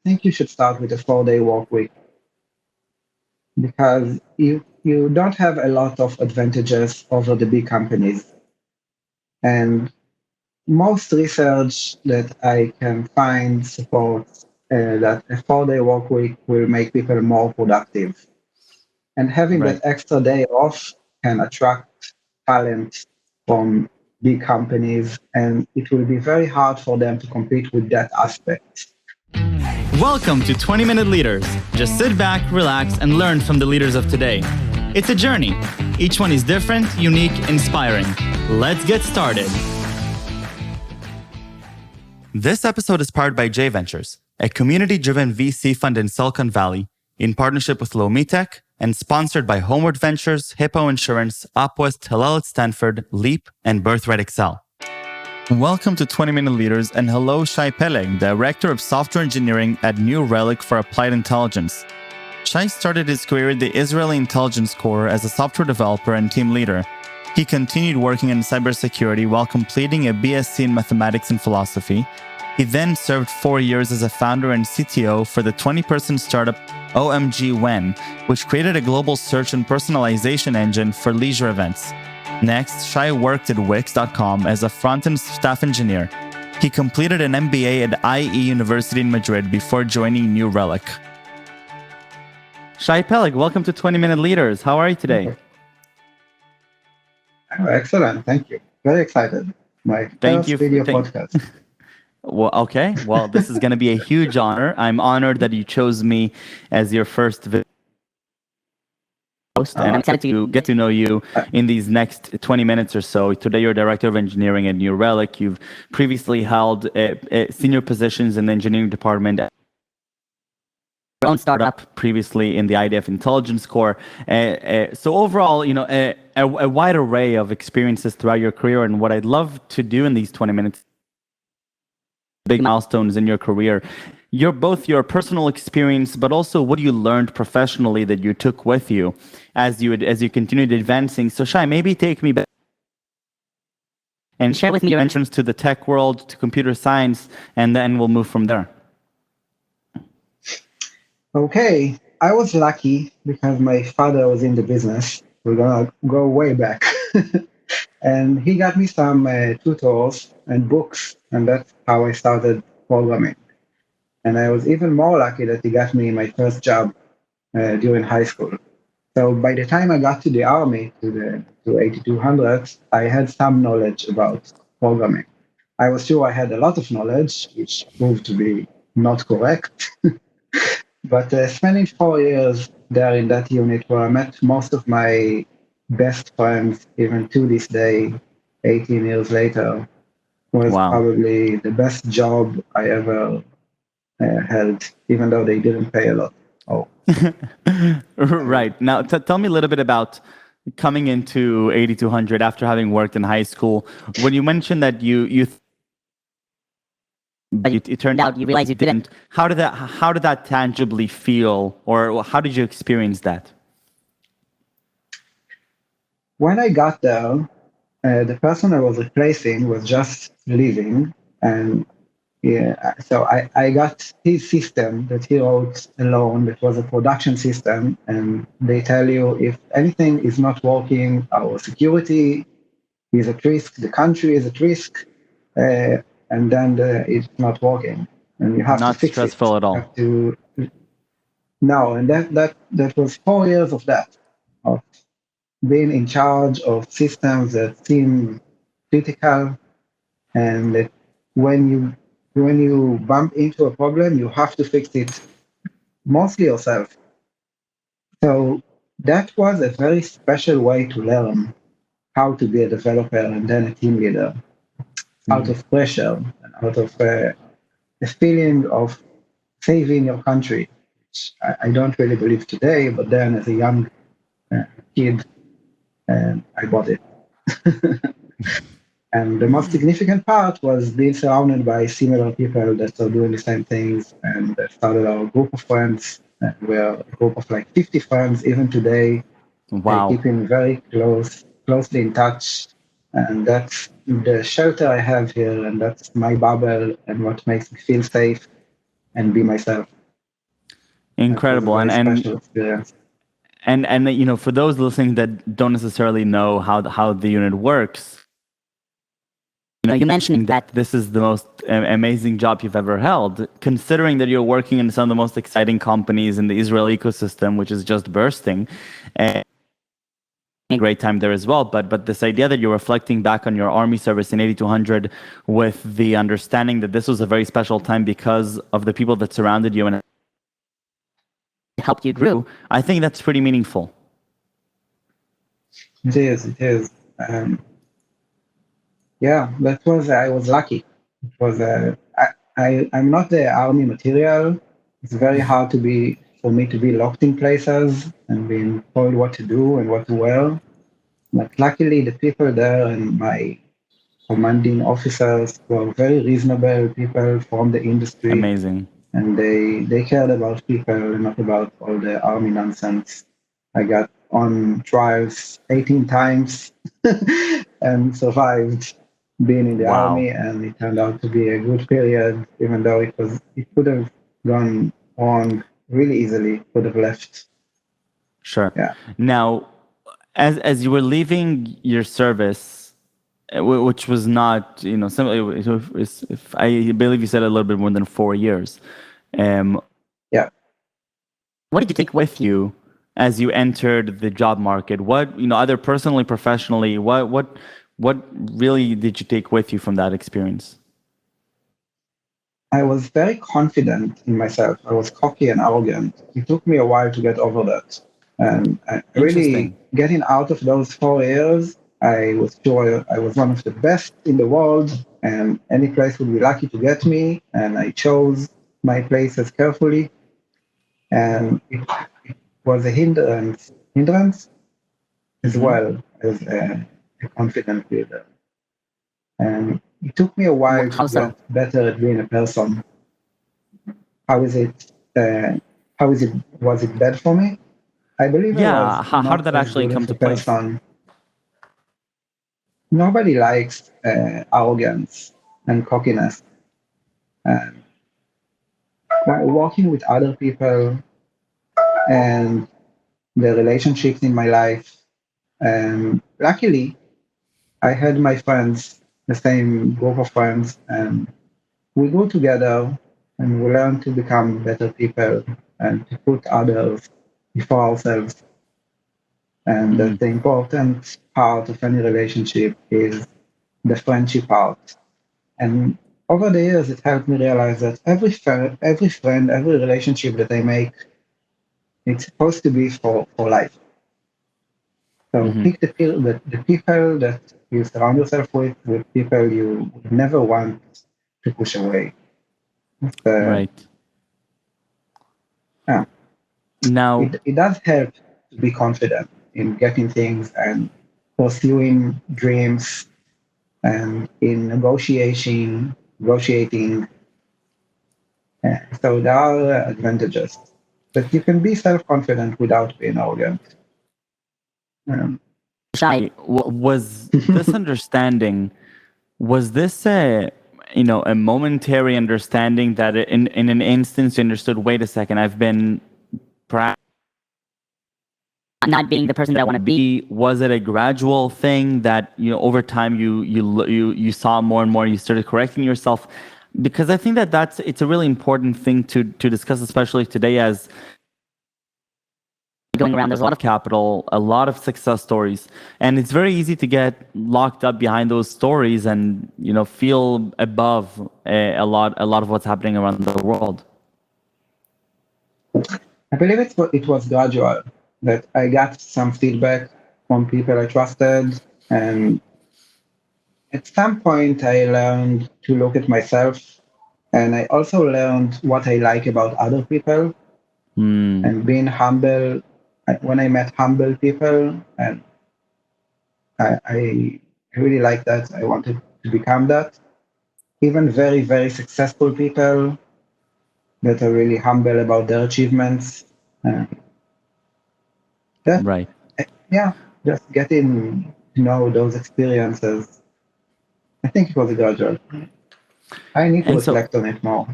think you should start with a 4-day work week because you don't have a lot of advantages over the big companies. And most research that I can find supports that a 4-day work week will make people more productive. And having Right. that extra day off can attract talent from big companies, and it will be very hard for them to compete with that aspect. Welcome to 20-Minute Leaders. Just sit back, relax, and learn from the leaders of today. It's a journey. Each one is different, unique, inspiring. Let's get started. This episode is powered by J Ventures, a community-driven VC fund in Silicon Valley, in partnership with Lomitech, and sponsored by Homeward Ventures, Hippo Insurance, Upwest, Hillel at Stanford, Leap, and Birthright Excel. Welcome to 20-Minute Leaders, and hello, Shai Peleg, Director of Software Engineering at New Relic for Applied Intelligence. Shai started his career at the Israeli Intelligence Corps as a software developer and team leader. He continued working in cybersecurity while completing a BSc in Mathematics and Philosophy. He then served 4 years as a founder and CTO for the 20-person startup OMGWhen, which created a global search and personalization engine for leisure events. Next, Shai worked at Wix.com as a front-end staff engineer. He completed an MBA at IE University in Madrid before joining New Relic. Shai Peleg, welcome to 20-Minute Leaders. How are you today? Oh, excellent. Thank you. Very excited. My Thank first you. video podcast. Well, okay. Well, this is going to be a huge honor. I'm honored that you chose me as your first host, and I'm excited to get to know you in these next 20 minutes or so. Today, you're Director of Engineering at New Relic. You've previously held senior positions in the engineering department at your own startup, previously in the IDF Intelligence Corps. So overall, a wide array of experiences throughout your career. And what I'd love to do in these 20 minutes, big milestones in your career, both your personal experience, but also what you learned professionally that you took with you as you continued advancing. So Shai, maybe take me back and share with me your entrance to the tech world, to computer science, and then we'll move from there. Okay, I was lucky because my father was in the business. We're gonna go way back. And he got me some tutors and books, and that's how I started programming. And I was even more lucky that he got me my first job during high school. So by the time I got to the army, to 8200, I had some knowledge about programming. I was sure I had a lot of knowledge, which proved to be not correct. But spending 4 years there in that unit where I met most of my best friends, even to this day, 18 years later, was probably the best job I ever held, even though they didn't pay a lot. Oh, right. Now, tell me a little bit about coming into 8200 after having worked in high school. When you mentioned that it turned out you realized you didn't. How did that tangibly feel, or how did you experience that? When I got there, the person I was replacing was just leaving, and so I got his system that he wrote alone. That was a production system, and they tell you if anything is not working, our security is at risk, the country is at risk, and then it's not working, and you have not to fix stressful it. at all. No, and that was 4 years of that, of being in charge of systems that seem critical, and that when you bump into a problem, you have to fix it mostly yourself. So that was a very special way to learn how to be a developer and then a team leader, out of pressure and out of a feeling of saving your country, which I don't really believe today, but then as a young kid, I bought it. And the most significant part was being surrounded by similar people that are doing the same things, and started our group of friends. We're a group of like 50 friends even today. Wow. Keeping very closely in touch. And that's the shelter I have here, and that's my bubble and what makes me feel safe. and be myself. That was a Incredible. very special experience. And you know, for those listening that don't necessarily know how the unit works, you know, you mentioning that this is the most amazing job you've ever held, considering that you're working in some of the most exciting companies in the Israel ecosystem, which is just bursting. And a great time there as well. But this idea that you're reflecting back on your army service in 8200 with the understanding that this was a very special time because of the people that surrounded you and helped you grow, I think that's pretty meaningful. It is. It is. Yeah, I was lucky. It was I'm not the army material. It's very hard for me to be locked in places and being told what to do and what to wear. But luckily, the people there and my commanding officers were very reasonable people from the industry, Amazing. and they cared about people and not about all the army nonsense. I got on trials 18 times and survived being in the Wow. army, and it turned out to be a good period, even though it could have gone wrong really easily, could have left. Sure. Yeah. Now, as you were leaving your service, which was not, you know, if I believe you said a little bit more than 4 years. Um, Yeah. what did you take with you as you entered the job market? What, you know, either personally, professionally, what really did you take with you from that experience? I was very confident in myself. I was cocky and arrogant. It took me a while to get over that. And really Interesting. getting out of those 4 years, I was sure I was one of the best in the world, and any place would be lucky to get me. And I chose my places carefully, and it was a hindrance as Mm-hmm. well as a confident leader. And it took me a while to How get so? better at being a person. How is it? How is it? Was it bad for me? I believe I Yeah. was How did not that as actually good come of a to place? person. Nobody likes arrogance and cockiness. And while working with other people and the relationships in my life, and luckily, I had my friends, the same group of friends, and we grew together and we learned to become better people and to put others before ourselves. And Mm-hmm. that the important part of any relationship is the friendship part. And over the years, it helped me realize that every friend, every relationship that I make, it's supposed to be for life. So Mm-hmm. pick the people that you surround yourself with people you would never want to push away. Uh, Right. yeah, Now, it does help to be confident in getting things and pursuing dreams and in negotiating. So there are advantages. But you can be self-confident without being arrogant. Um, Shai, was this understanding, was this a, you know, a momentary understanding that in an instance you understood, wait a second, I've been perhaps not being the person that I want to be? Was it a gradual thing that, you know, over time you saw more and more, you started correcting yourself? Because I think that it's a really important thing to discuss, especially today, as going around. There's a lot of capital, a lot of success stories, and it's very easy to get locked up behind those stories and, you know, feel above a lot of what's happening around the world. I believe it was gradual that I got some feedback from people I trusted, and at some point I learned to look at myself, and I also learned what I like about other people Hmm. and being humble. When I met humble people, and I really like that. I wanted to become that. Even very successful people that are really humble about their achievements. Uh, that, Right. yeah, just getting to know those experiences. I think it was a gradual. I need to And so reflect on it more.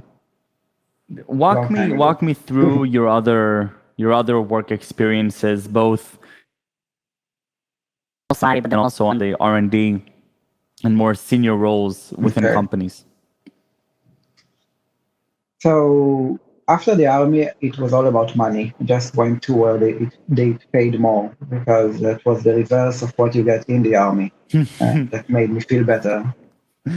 Walk long me time ago. walk me through your other work experiences, both side, but then also on the R&D and more senior roles within Okay. companies. So after the army, it was all about money. Just went to where they paid more because that was the reverse of what you get in the army. And that made me feel better. So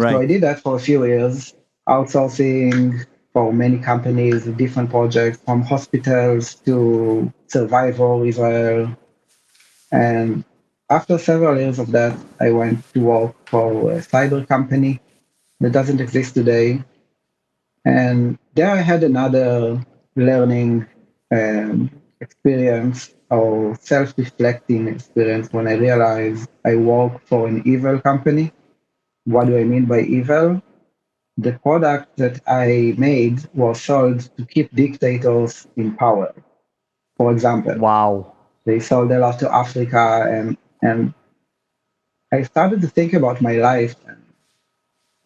Right. I did that for a few years, outsourcing for many companies, different projects, from hospitals to survival Israel. And after several years of that, I went to work for a cyber company that doesn't exist today. And there I had another learning experience or self-reflecting experience when I realized I work for an evil company. What do I mean by evil? The product that I made was sold to keep dictators in power. For example, Wow. they sold a lot to Africa, and I started to think about my life.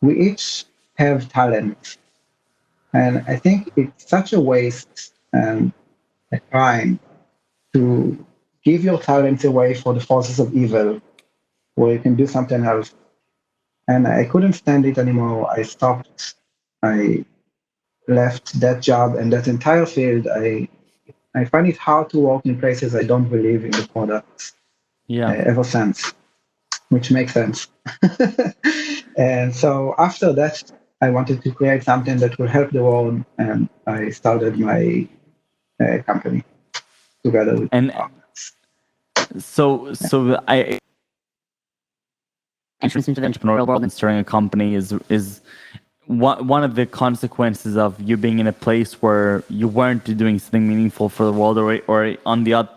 We each have talent, and I think it's such a waste and a crime to give your talents away for the forces of evil, where you can do something else. And I couldn't stand it anymore. I stopped. I left that job and that entire field. I find it hard to work in places I don't believe in the products Yeah. ever since, which makes sense. And so after that, I wanted to create something that will help the world, and I started my company together with my And partners. so I entrance into the entrepreneurial world and starting a company is one of the consequences of you being in a place where you weren't doing something meaningful for the world, or on the other,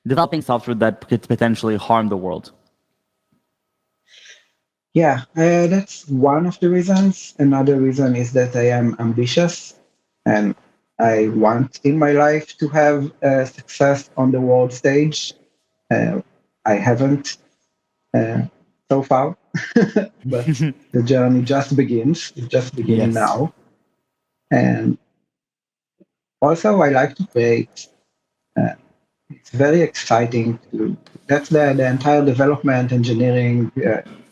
developing software that could potentially harm the world. Yeah, that's one of the reasons. Another reason is that I am ambitious and I want in my life to have success on the world stage. Uh, I haven't uh, so far, but the journey just begins. It's just beginning Yes. now. And also, I like to create. Uh, it's very exciting to. That's the entire development, engineering,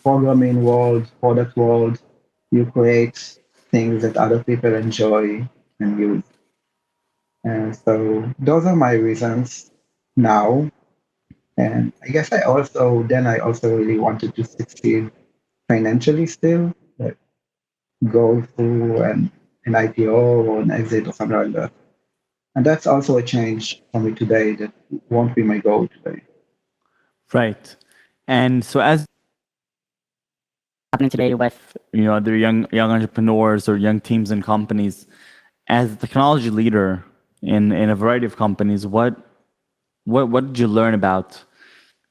programming world, product world. You create things that other people enjoy and use. And so those are my reasons now. And I guess I also really wanted to succeed financially still, like go through an IPO or an exit or something like that. And that's also a change for me today that won't be my goal today. Right. And so as happening today with other young entrepreneurs or young teams and companies, as a technology leader in a variety of companies, what did you learn about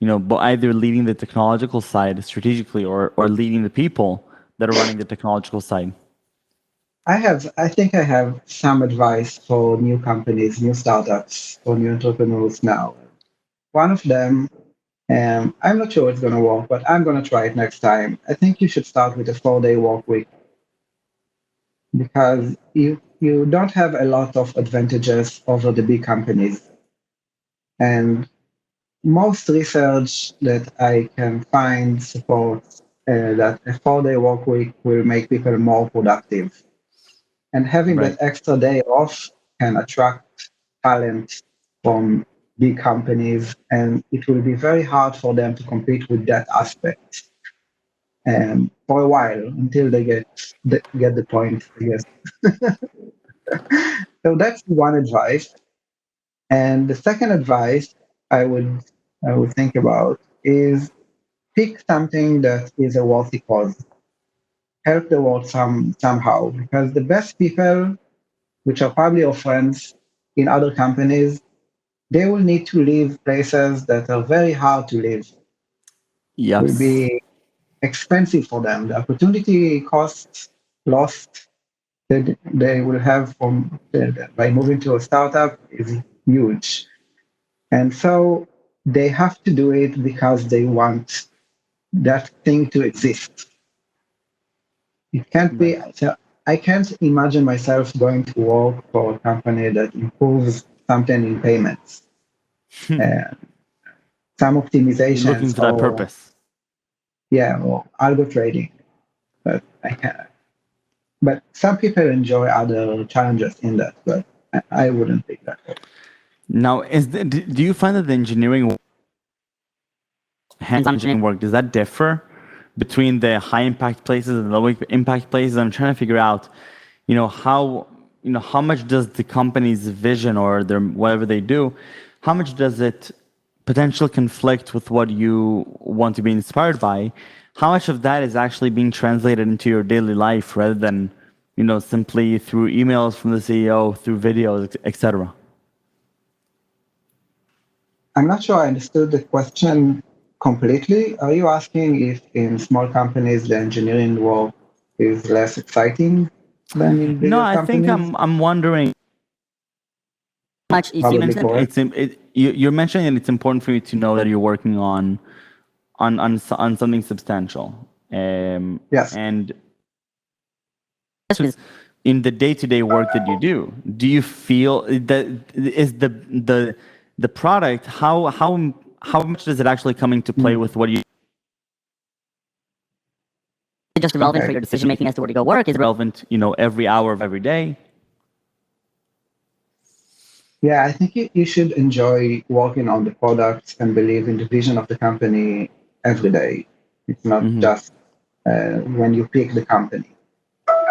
either leading the technological side strategically, or leading the people that are running the technological side? I think I have some advice for new companies, new startups, or new entrepreneurs now. One of them, I'm not sure it's going to work, but I'm going to try it next time. I think you should start with a 4-day work week because you don't have a lot of advantages over the big companies. And most research that I can find supports that a 4-day work week will make people more productive. And having that Right. extra day off can attract talent from big companies, and it will be very hard for them to compete with that aspect for a while until they get the point, I guess. So that's one advice. And the second advice I would I would think about is pick something that is a worthy cause. Help the world somehow, because the best people, which are probably your friends in other companies, they will need to leave places that are very hard to live. Will Yes. be expensive for them. The opportunity costs lost that they will have by moving to a startup is huge. And so they have to do it because they want that thing to exist. It can't be. Right. I can't imagine myself going to work for a company that improves something in payments, uh, some You're looking optimizations, for that or purpose. yeah, or algo trading. But I can. But some people enjoy other challenges in that, but I wouldn't pick that. Now, do you find that the engineering hands-on engineering work, does that differ between the high impact places and the low impact places? I'm trying to figure out, how much does the company's vision or their whatever they do, how much does it potentially conflict with what you want to be inspired by? How much of that is actually being translated into your daily life rather than, simply through emails from the CEO, through videos, etc.? I'm not sure I understood the question completely. Are you asking if in small companies the engineering work is less exciting than in No, bigger I think companies? I'm wondering much if you Probably mentioned correct. you're mentioning that it's important for you to know that you're working on something substantial, Yes. and in the day-to-day work that you do you feel that is the product, how much does it actually come into play Mm. with what you just relevant for Okay. your decision making as to where to go work? Is it relevant, every hour of every day? Yeah, I think you should enjoy working on the products and believe in the vision of the company every day. It's not just when you pick the company.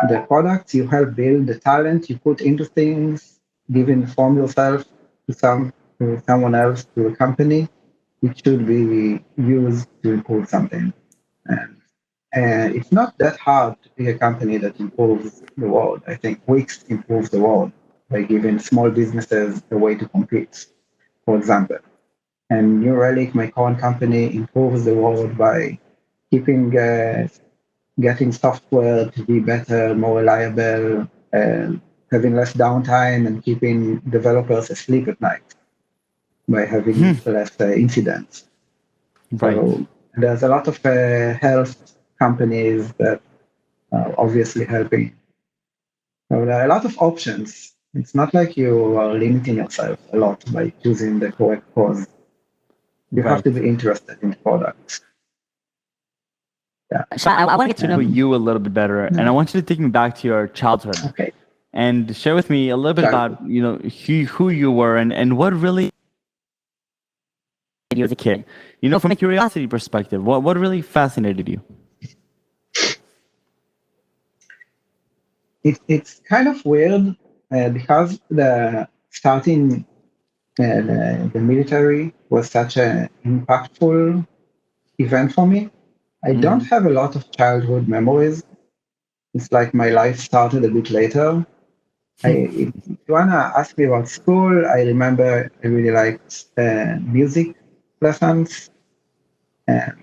The products you help build, the talent you put into things, giving from yourself to someone else, to a company, it should be used to improve something. And it's not that hard to be a company that improves the world. I think Wix improves the world by giving small businesses a way to compete, for example. And New Relic, my current company, improves the world by keeping getting software to be better, more reliable, having less downtime, and keeping developers asleep at night by having less incidents. Right. So there's a lot of health companies that are obviously helping. So there are a lot of options. It's not like you are limiting yourself a lot by choosing the correct cause. You have to Right. be interested in the product. Yeah. So I want to get to know you a little bit better, and I Yeah. want you to take me back to your childhood Okay. and share with me a little bit about Childhood. who you were and what really you as a kid. From a curiosity perspective, what really fascinated you? It's kind of weird because the starting the military was such an impactful event for me. I don't have a lot of childhood memories. It's like my life started a bit later. If you wanna ask me about school, I remember I really liked music lessons, and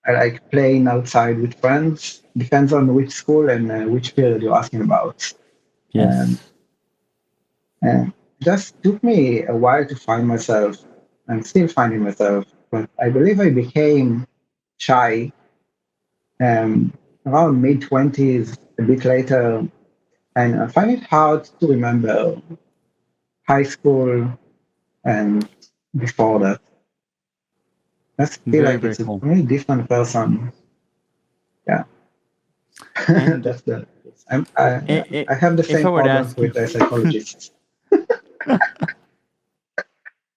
I like playing outside with friends. Depends on which school and which period you're asking about. And Yes. And it just took me a while to find myself. I'm still finding myself, but I believe I became shy around mid 20s, a bit later, and I find it hard to remember high school and before that. I feel Very, like very it's a cool. very different person. Yeah, And that's the. I have the if same I were to problems ask you, with the psychologists.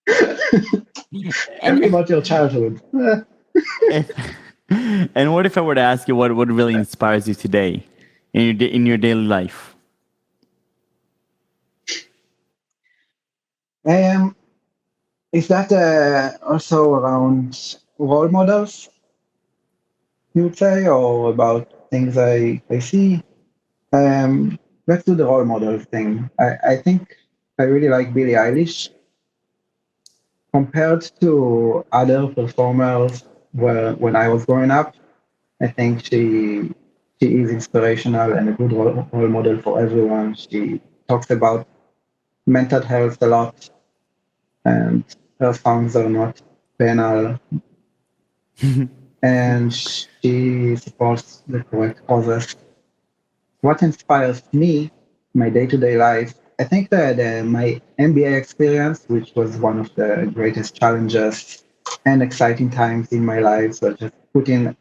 Tell me and about your childhood. if and what if I were to ask you what really inspires you today in your daily life? Um, is that also around role models, you would say, or about things I see? Let's do the role model thing. I think I really like Billie Eilish compared to other performers when I was growing up. I think she is inspirational and a good role model for everyone. She talks about mental health a lot, and her songs are not banal, and she supports the correct causes. what inspires me, my day-to-day life. I think that my MBA experience, which was one of the greatest challenges and exciting times in my life, so just putting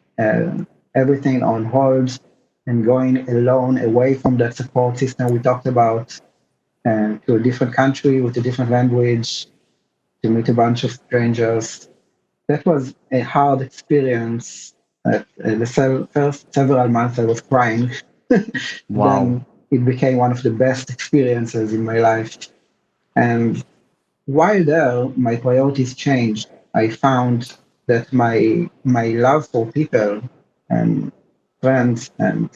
everything on hold and going alone away from that support system we talked about, and to a different country with a different language, to meet a bunch of strangers. That was a hard experience. The first several months I was crying. Wow. Then it became one of the best experiences in my life. And while there, my priorities changed. I found that my love for people and friends and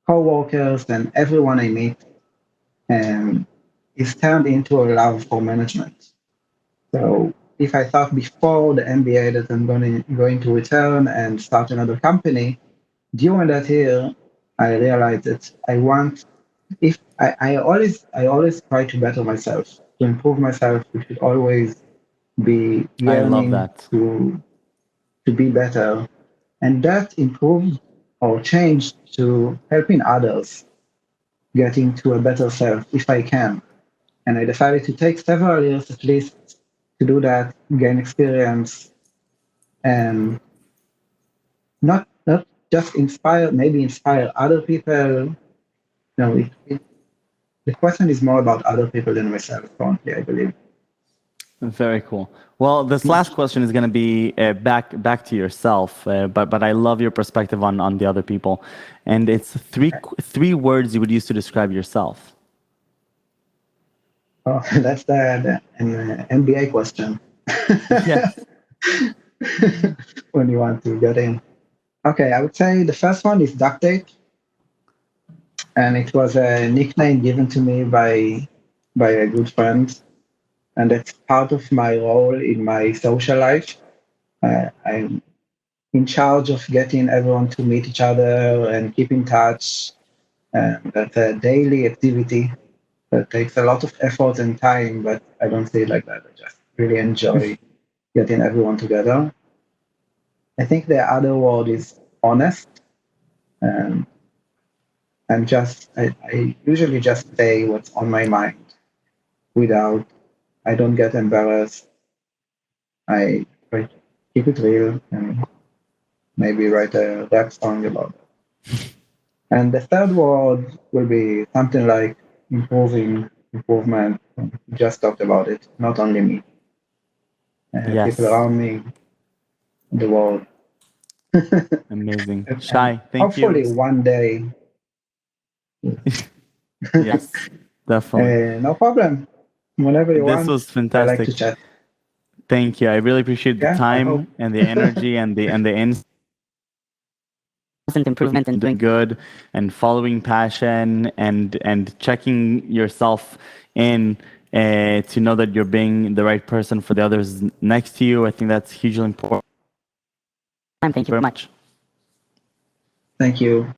co-workers and everyone I meet um, is turned into a love for management. So if I thought before the MBA that I'm going to return and start another company, during that year, I realized that I want if I always try to better myself, to improve myself. We should always be I love yearning that. to be better. And that improved or changed to helping others getting to a better self if I can. And I decided to take several years at least to do that, gain experience, and not just inspire, maybe inspire other people. No, the question is more about other people than myself currently, I believe. Very cool. Well, this last question is going to be back to yourself, but I love your perspective on the other people, and it's three words you would use to describe yourself. Oh, that's an MBA question. Yes. When you want to get in. Okay, I would say the first one is duct tape, and it was a nickname given to me by a good friend, and it's part of my role in my social life. I'm in charge of getting everyone to meet each other and keep in touch. And that's a daily activity that takes a lot of effort and time, but I don't see it like that. I just really enjoy getting everyone together. I think the other word is honest. And I usually just say what's on my mind without, I don't get embarrassed. I try to keep it real and maybe write a rap song about it. And the third word will be something like improvement. We just talked about it, not only me, people Yes. around me, the world. Amazing. And Shai, thank you. hopefully one day, Yes, definitely. no problem. Whenever you This want, was I like to fantastic. chat. Thank you. I really appreciate the Yeah, I hope. time and the energy and the constant improvement and doing good and following passion and checking yourself in to know that you're being the right person for the others next to you. I think that's hugely important. And thank you very much. Thank you.